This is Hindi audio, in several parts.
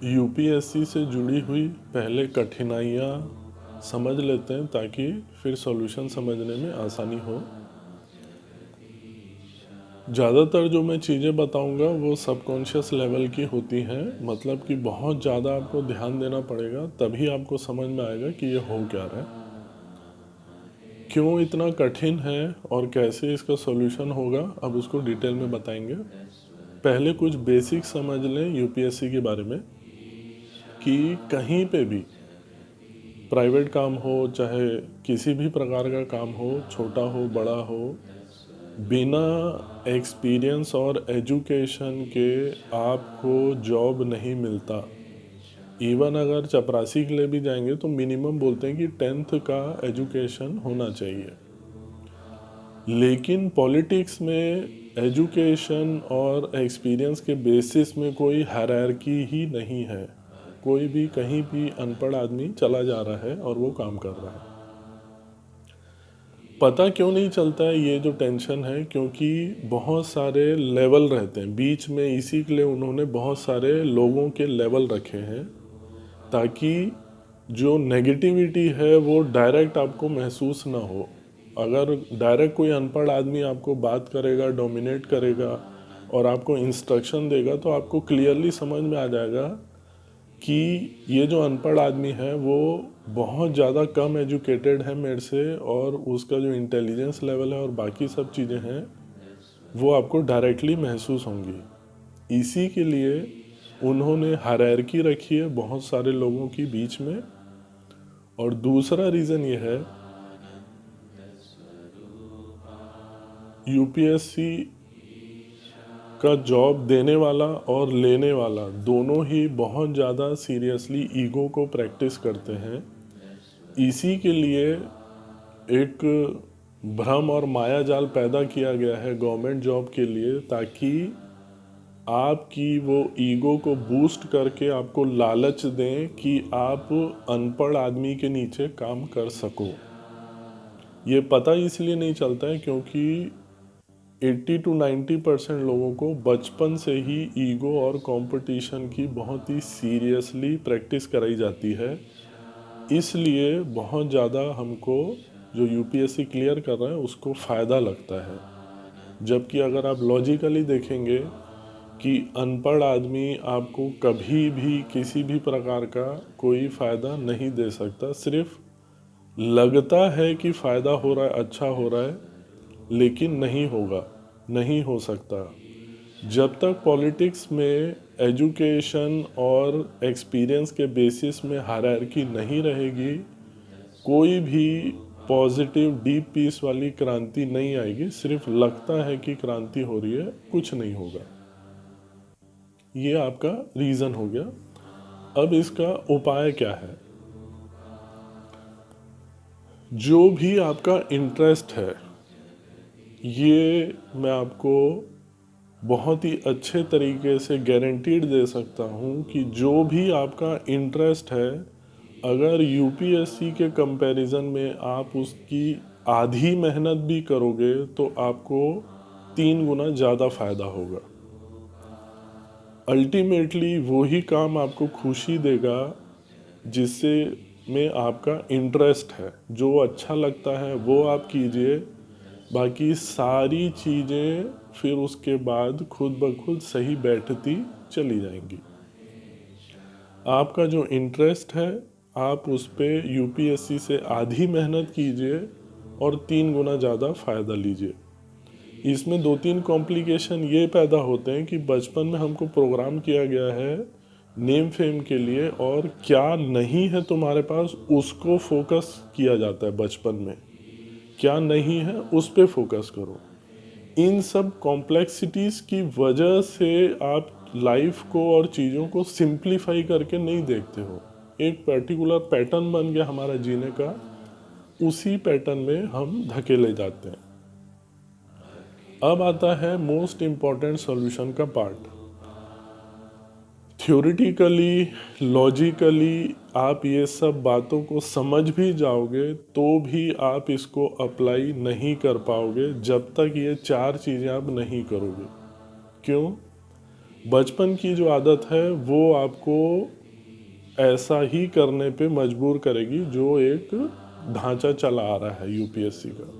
यूपीएससी से जुड़ी हुई पहले कठिनाइयाँ समझ लेते हैं ताकि फिर सॉल्यूशन समझने में आसानी हो। ज़्यादातर जो मैं चीज़ें बताऊंगा वो सबकॉन्शियस लेवल की होती हैं, मतलब कि बहुत ज़्यादा आपको ध्यान देना पड़ेगा तभी आपको समझ में आएगा कि ये हो क्या रहा है, क्यों इतना कठिन है और कैसे इसका सॉल्यूशन होगा। अब उसको डिटेल में बताएंगे। पहले कुछ बेसिक समझ लें यूपीएससी के बारे में कि कहीं पे भी प्राइवेट काम हो चाहे किसी भी प्रकार का काम हो, छोटा हो बड़ा हो, बिना एक्सपीरियंस और एजुकेशन के आपको जॉब नहीं मिलता। इवन अगर चपरासी के लिए भी जाएंगे तो मिनिमम बोलते हैं कि 10th का एजुकेशन होना चाहिए। लेकिन पॉलिटिक्स में एजुकेशन और एक्सपीरियंस के बेसिस में कोई हायरार्की ही नहीं है। कोई भी कहीं भी अनपढ़ आदमी चला जा रहा है और वो काम कर रहा है। पता क्यों नहीं चलता है, ये जो टेंशन है, क्योंकि बहुत सारे लेवल रहते हैं बीच में। इसी के लिए उन्होंने बहुत सारे लोगों के लेवल रखे हैं ताकि जो नेगेटिविटी है वो डायरेक्ट आपको महसूस ना हो। अगर डायरेक्ट कोई अनपढ़ आदमी आपको बात करेगा, डोमिनेट करेगा और आपको इंस्ट्रक्शन देगा तो आपको क्लियरली समझ में आ जाएगा कि ये जो अनपढ़ आदमी है वो बहुत ज़्यादा कम एजुकेटेड है मेरे से, और उसका जो इंटेलिजेंस लेवल है और बाकी सब चीज़ें हैं वो आपको डायरेक्टली महसूस होंगी। इसी के लिए उन्होंने हायरार्की रखी है बहुत सारे लोगों के बीच में। और दूसरा रीज़न ये है, यूपीएससी का जॉब देने वाला और लेने वाला दोनों ही बहुत ज़्यादा सीरियसली ईगो को प्रैक्टिस करते हैं। इसी के लिए एक भ्रम और माया जाल पैदा किया गया है गवर्नमेंट जॉब के लिए, ताकि आपकी वो ईगो को बूस्ट करके आपको लालच दें कि आप अनपढ़ आदमी के नीचे काम कर सको। ये पता इसलिए नहीं चलता है क्योंकि 80 to 90% लोगों को बचपन से ही ईगो और कंपटीशन की बहुत ही सीरियसली प्रैक्टिस कराई जाती है। इसलिए बहुत ज़्यादा हमको जो यूपीएससी क्लियर कर रहा है उसको फ़ायदा लगता है। जबकि अगर आप लॉजिकली देखेंगे कि अनपढ़ आदमी आपको कभी भी किसी भी प्रकार का कोई फ़ायदा नहीं दे सकता। सिर्फ लगता है कि फ़ायदा हो रहा है, अच्छा हो रहा है, लेकिन नहीं होगा, नहीं हो सकता। जब तक पॉलिटिक्स में एजुकेशन और एक्सपीरियंस के बेसिस में हायरार्की नहीं रहेगी, कोई भी पॉजिटिव डीप पीस वाली क्रांति नहीं आएगी। सिर्फ लगता है कि क्रांति हो रही है, कुछ नहीं होगा। ये आपका रीज़न हो गया। अब इसका उपाय क्या है? जो भी आपका इंटरेस्ट है, ये मैं आपको बहुत ही अच्छे तरीके से गारंटीड दे सकता हूँ कि जो भी आपका इंटरेस्ट है, अगर यूपीएससी के कंपैरिजन में आप उसकी आधी मेहनत भी करोगे तो आपको 3 गुना ज़्यादा फ़ायदा होगा। अल्टीमेटली वही काम आपको खुशी देगा जिससे में आपका इंटरेस्ट है। जो अच्छा लगता है वो आप कीजिए, बाकी सारी चीज़ें फिर उसके बाद खुद ब खुद सही बैठती चली जाएंगी। आपका जो इंटरेस्ट है आप उस पर यूपीएससी से आधी मेहनत कीजिए और 3 गुना ज़्यादा फ़ायदा लीजिए। इसमें 2-3 कॉम्प्लिकेशन ये पैदा होते हैं कि बचपन में हमको प्रोग्राम किया गया है नेम फेम के लिए, और क्या नहीं है तुम्हारे पास उसको फोकस किया जाता है बचपन में। क्या नहीं है उस पर फोकस करो। इन सब कॉम्प्लेक्सिटीज़ की वजह से आप लाइफ को और चीज़ों को सिंप्लीफाई करके नहीं देखते हो। एक पर्टिकुलर पैटर्न बन गया हमारा जीने का, उसी पैटर्न में हम धकेले जाते हैं। अब आता है मोस्ट इम्पॉर्टेंट सॉल्यूशन का पार्ट। थ्योरेटिकली, लॉजिकली आप ये सब बातों को समझ भी जाओगे तो भी आप इसको अप्लाई नहीं कर पाओगे जब तक ये 4 चीज़ें आप नहीं करोगे। क्यों? बचपन की जो आदत है वो आपको ऐसा ही करने पे मजबूर करेगी जो एक ढांचा चला आ रहा है यूपीएससी का।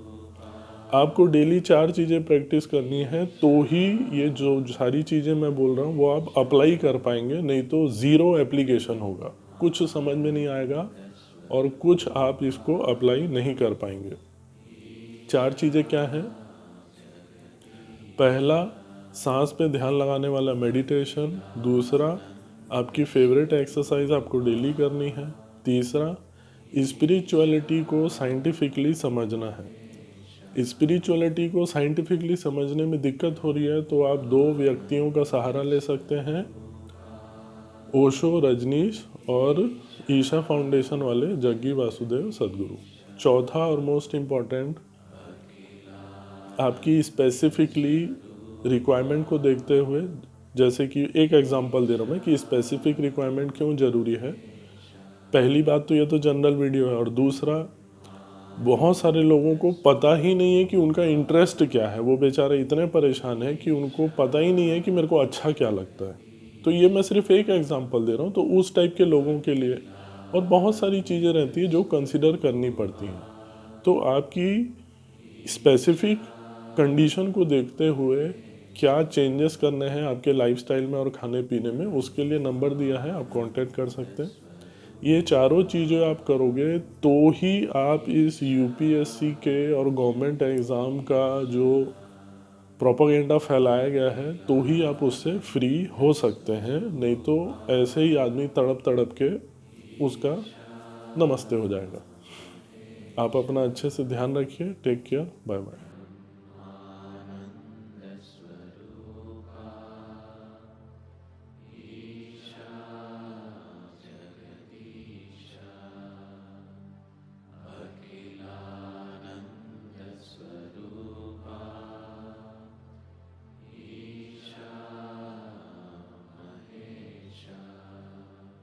आपको डेली 4 चीज़ें प्रैक्टिस करनी है तो ही ये जो सारी चीज़ें मैं बोल रहा हूँ वो आप अप्लाई कर पाएंगे, नहीं तो ज़ीरो एप्लीकेशन होगा, कुछ समझ में नहीं आएगा और कुछ आप इसको अप्लाई नहीं कर पाएंगे। 4 चीज़ें क्या हैं? पहला, सांस पे ध्यान लगाने वाला मेडिटेशन। दूसरा, आपकी फेवरेट एक्सरसाइज आपको डेली करनी है। तीसरा, स्पिरिचुअलिटी को साइंटिफिकली समझना है। स्पिरिचुअलिटी को साइंटिफिकली समझने में दिक्कत हो रही है तो आप 2 व्यक्तियों का सहारा ले सकते हैं, ओशो रजनीश और ईशा फाउंडेशन वाले जग्गी वासुदेव सदगुरु। चौथा और मोस्ट इम्पॉर्टेंट, आपकी स्पेसिफिकली रिक्वायरमेंट को देखते हुए, जैसे कि एक एग्जांपल दे रहा हूँ मैं कि स्पेसिफिक रिक्वायरमेंट क्यों ज़रूरी है। पहली बात तो ये तो जनरल वीडियो है, और दूसरा, बहुत सारे लोगों को पता ही नहीं है कि उनका इंटरेस्ट क्या है। वो बेचारे इतने परेशान हैं कि उनको पता ही नहीं है कि मेरे को अच्छा क्या लगता है। तो ये मैं सिर्फ एक एग्जांपल दे रहा हूँ, तो उस टाइप के लोगों के लिए और बहुत सारी चीज़ें रहती है जो कंसिडर करनी पड़ती हैं। तो आपकी स्पेसिफिक कंडीशन को देखते हुए क्या चेंजेस करने हैं आपके लाइफस्टाइल में और खाने पीने में, उसके लिए नंबर दिया है, आप कांटेक्ट कर सकते हैं। ये चारों चीज़ें आप करोगे तो ही आप इस यूपीएससी के और गवर्नमेंट एग्ज़ाम का जो प्रोपागेंडा फैलाया गया है तो ही आप उससे फ्री हो सकते हैं, नहीं तो ऐसे ही आदमी तड़प तड़प के उसका नमस्ते हो जाएगा। आप अपना अच्छे से ध्यान रखिए। Take care. Bye bye.